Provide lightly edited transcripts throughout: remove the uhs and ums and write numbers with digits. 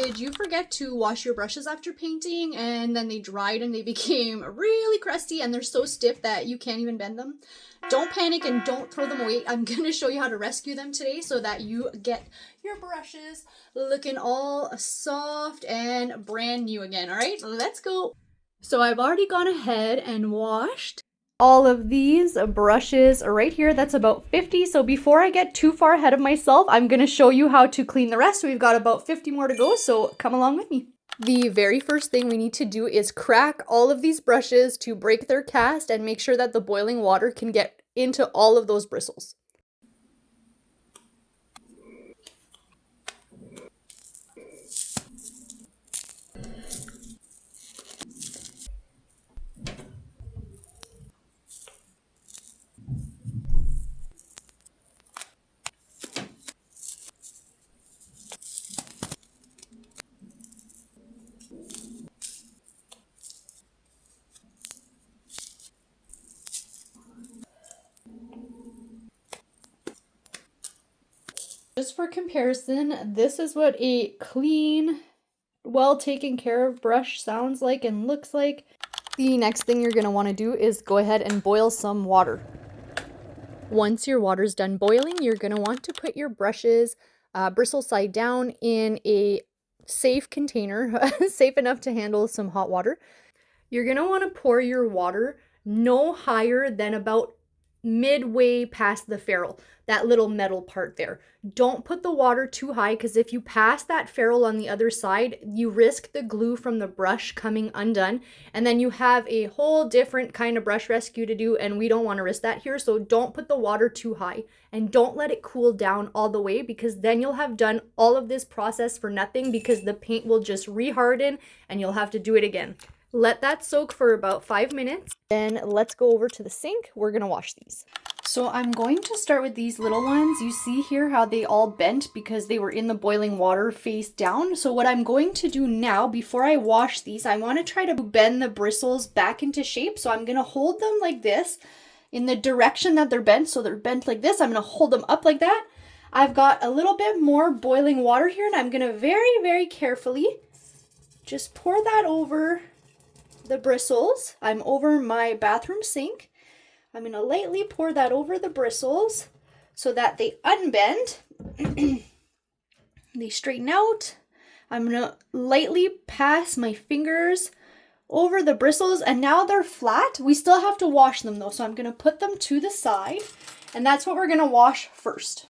did you forget to wash your brushes after painting and then they dried and they became really crusty and they're so stiff that you can't even bend them? Don't panic and don't throw them away. I'm going to show you how to rescue them today so that you get your brushes looking all soft and brand new again. All right, let's go. So I've already gone ahead and washed all of these brushes right here. That's about 50. So before I get too far ahead of myself, I'm going to show you how to clean the rest. We've got about 50 more to go, so come along with me. The very first thing we need to do is crack all of these brushes to break their cast and make sure that the boiling water can get into all of those bristles. Just for comparison, this is what a clean, well taken care of brush sounds like and looks like. The next thing you're going to want to do is go ahead and boil some water. Once your water's done boiling, you're going to want to put your brushes bristle side down in a safe container, safe enough to handle some hot water. You're going to want to pour your water no higher than about midway past the ferrule, that little metal part there. Don't put the water too high, because if you pass that ferrule on the other side, you risk the glue from the brush coming undone, and then you have a whole different kind of brush rescue to do, and we don't want to risk that here. So don't put the water too high, and don't let it cool down all the way, because then you'll have done all of this process for nothing, because the paint will just reharden and you'll have to do it again. Let that soak for about 5 minutes. Then let's go over to the sink. We're going to wash these. So I'm going to start with these little ones. You see here how they all bent because they were in the boiling water face down. So what I'm going to do now, before I wash these, I want to try to bend the bristles back into shape. So I'm going to hold them like this in the direction that they're bent. So they're bent like this. I'm going to hold them up like that. I've got a little bit more boiling water here, and I'm going to very, very carefully just pour that over the bristles. I'm over my bathroom sink. I'm going to lightly pour that over the bristles so that they unbend. They straighten out. I'm going to lightly pass my fingers over the bristles, and now they're flat. We still have to wash them though, so I'm going to put them to the side, and that's what we're going to wash first.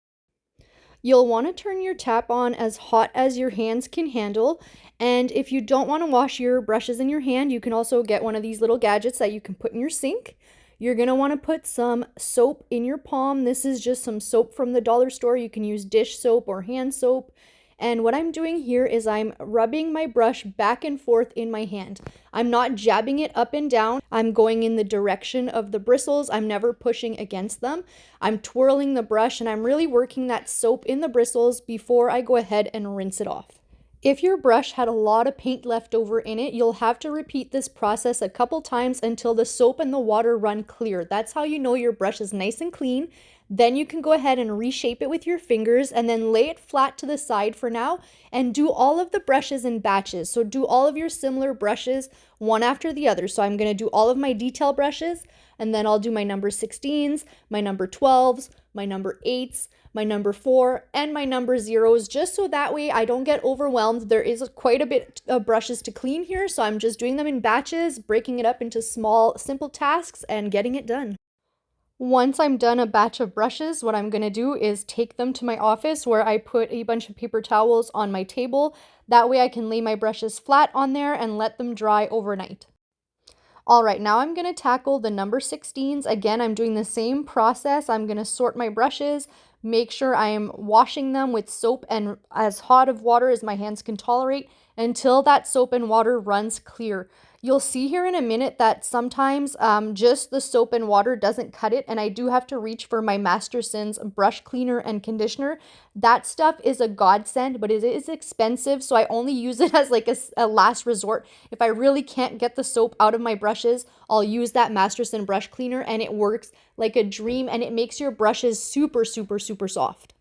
You'll want to turn your tap on as hot as your hands can handle. And if you don't want to wash your brushes in your hand, you can also get one of these little gadgets that you can put in your sink. You're going to want to put some soap in your palm. This is just some soap from the dollar store. You can use dish soap or hand soap. And what I'm doing here is I'm rubbing my brush back and forth in my hand. I'm not jabbing it up and down. I'm going in the direction of the bristles. I'm never pushing against them. I'm twirling the brush, and I'm really working that soap in the bristles before I go ahead and rinse it off. If your brush had a lot of paint left over in it, you'll have to repeat this process a couple times until the soap and the water run clear. That's how you know your brush is nice and clean. Then you can go ahead and reshape it with your fingers and then lay it flat to the side for now, and do all of the brushes in batches. So do all of your similar brushes one after the other. So I'm going to do all of my detail brushes, and then I'll do my number 16s, my number 12s, my number 8s, my number 4, and my number 0s, just so that way I don't get overwhelmed. There is quite a bit of brushes to clean here, so I'm just doing them in batches, breaking it up into small, simple tasks, and getting it done. Once I'm done a batch of brushes, what I'm going to do is take them to my office, where I put a bunch of paper towels on my table. That way I can lay my brushes flat on there and let them dry overnight. All right, now I'm going to tackle the number 16s. Again, I'm doing the same process. I'm going to sort my brushes, make sure I'm washing them with soap and as hot of water as my hands can tolerate until that soap and water runs clear. You'll see here in a minute that sometimes just the soap and water doesn't cut it, and I do have to reach for my Masterson's brush cleaner and conditioner. That stuff is a godsend, but it is expensive, so I only use it as like a last resort. If I really can't get the soap out of my brushes, I'll use that Masterson brush cleaner, and it works like a dream, and it makes your brushes super, super, super soft.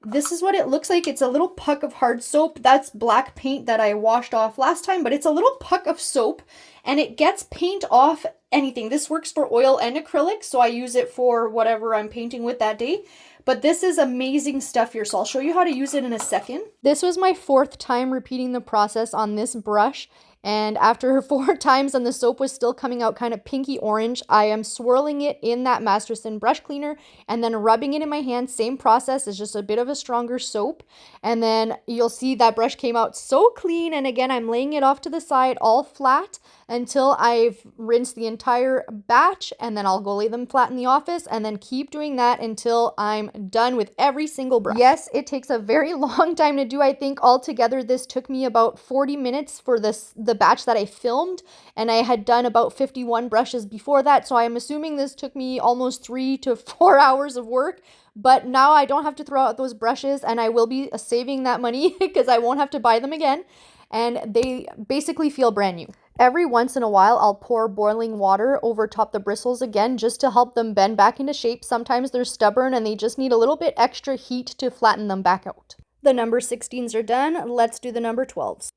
This is what it looks like. It's a little puck of hard soap. That's black paint that I washed off last time, but it's a little puck of soap and it gets paint off anything. This works for oil and acrylic, so I use it for whatever I'm painting with that day. But this is amazing stuff here, so I'll show you how to use it in a second. This was my 4th time repeating the process on this brush. And after 4 times and the soap was still coming out kind of pinky orange, I am swirling it in that Masterson brush cleaner and then rubbing it in my hand. Same process, it's just a bit of a stronger soap. And then you'll see that brush came out so clean. And again, I'm laying it off to the side all flat until I've rinsed the entire batch, and then I'll go lay them flat in the office and then keep doing that until I'm done with every single brush. Yes, it takes a very long time to do. I think altogether this took me about 40 minutes for the batch that I filmed, and I had done about 51 brushes before that, so I'm assuming this took me almost 3 to 4 hours of work. But now I don't have to throw out those brushes, and I will be saving that money because I won't have to buy them again, and they basically feel brand new. Every once in a while, I'll pour boiling water over top the bristles again just to help them bend back into shape. Sometimes they're stubborn and they just need a little bit extra heat to flatten them back out. The number 16s are done. Let's do the number 12s.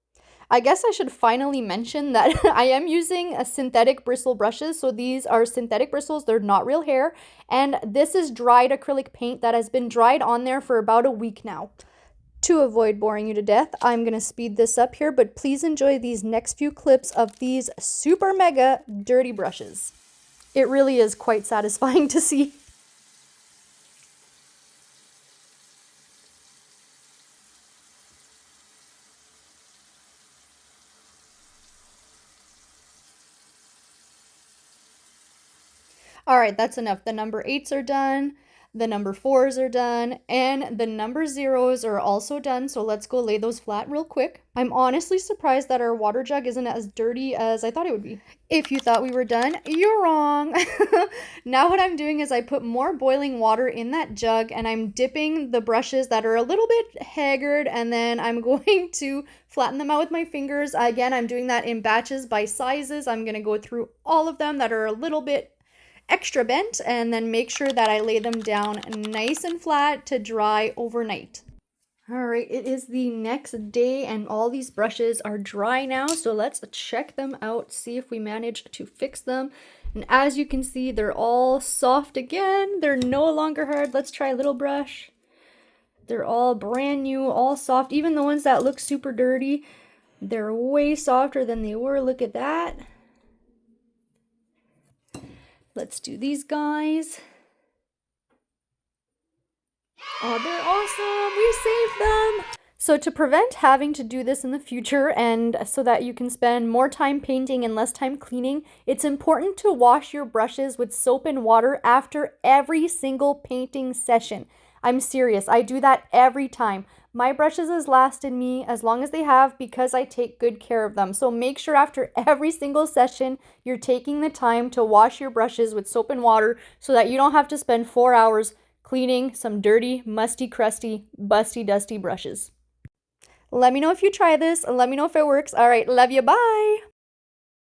I guess I should finally mention that I am using a synthetic bristle brushes. So these are synthetic bristles. They're not real hair. And this is dried acrylic paint that has been dried on there for about a week now. To avoid boring you to death, I'm going to speed this up here, but please enjoy these next few clips of these super mega dirty brushes. It really is quite satisfying to see. All right, that's enough. The number 8s are done. The number 4s are done, and the number 0s are also done, so let's go lay those flat real quick. I'm honestly surprised that our water jug isn't as dirty as I thought it would be. If you thought we were done, you're wrong. Now what I'm doing is I put more boiling water in that jug, and I'm dipping the brushes that are a little bit haggard, and then I'm going to flatten them out with my fingers. Again, I'm doing that in batches by sizes. I'm going to go through all of them that are a little bit extra bent and then make sure that I lay them down nice and flat to dry overnight. All right, it is the next day and all these brushes are dry now, so let's check them out, see if we manage to fix them. And as you can see, they're all soft again. They're no longer hard. Let's try a little brush. They're all brand new, all soft. Even the ones that look super dirty, they're way softer than they were. Look at that. Let's do these guys. Oh, they're awesome. We saved them. So to prevent having to do this in the future and so that you can spend more time painting and less time cleaning, it's important to wash your brushes with soap and water after every single painting session. I'm serious. I do that every time. My brushes has lasted me as long as they have because I take good care of them. So make sure after every single session, you're taking the time to wash your brushes with soap and water so that you don't have to spend 4 hours cleaning some dirty, musty, crusty, busty, dusty brushes. Let me know if you try this. Let me know if it works. All right, love you. Bye.